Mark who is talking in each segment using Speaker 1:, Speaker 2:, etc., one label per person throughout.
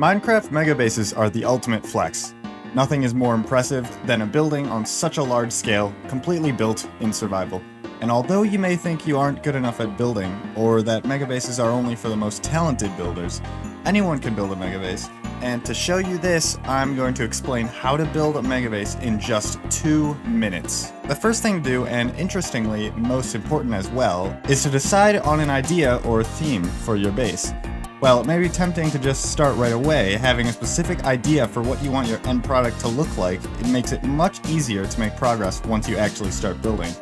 Speaker 1: Minecraft megabases are the ultimate flex. Nothing is more impressive than a building on such a large scale, completely built in survival. And although you may think you aren't good enough at building, or that megabases are only for the most talented builders, anyone can build a megabase. And to show you this, I'm going to explain how to build a megabase in just 2 minutes. The first thing to do, and interestingly, most important as well, is to decide on an idea or theme for your base. While it may be tempting to just start right away, having a specific idea for what you want your end product to look like, it makes it much easier to make progress once you actually start building.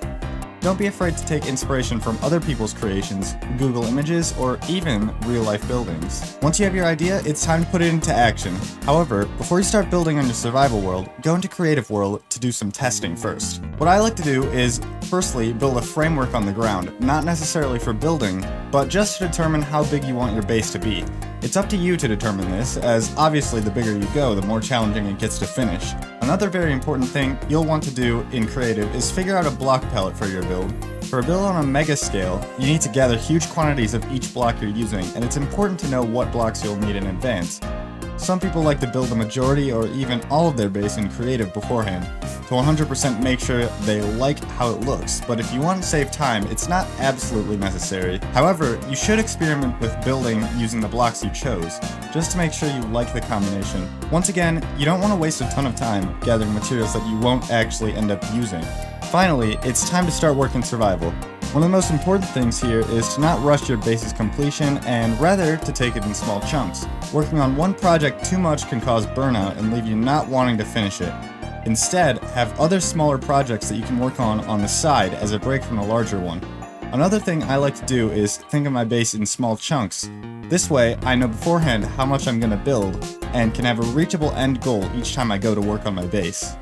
Speaker 1: Don't be afraid to take inspiration from other people's creations, Google images, or even real-life buildings. Once you have your idea, it's time to put it into action. However, before you start building on your survival world, go into Creative World to do some testing first. What I like to do is, firstly, build a framework on the ground, not necessarily for building, but just to determine how big you want your base to be. It's up to you to determine this, as obviously the bigger you go, the more challenging it gets to finish. Another very important thing you'll want to do in Creative is figure out a block palette for your build. For a build on a mega scale, you need to gather huge quantities of each block you're using, and it's important to know what blocks you'll need in advance. Some people like to build the majority or even all of their base in Creative beforehand, to 100% make sure they like how it looks, but if you want to save time, it's not absolutely necessary. However, you should experiment with building using the blocks you chose, just to make sure you like the combination. Once again, you don't want to waste a ton of time gathering materials that you won't actually end up using. Finally, it's time to start working survival. One of the most important things here is to not rush your base's completion and rather to take it in small chunks. Working on one project too much can cause burnout and leave you not wanting to finish it. Instead, have other smaller projects that you can work on the side as a break from the larger one. Another thing I like to do is think of my base in small chunks. This way, I know beforehand how much I'm going to build and can have a reachable end goal each time I go to work on my base.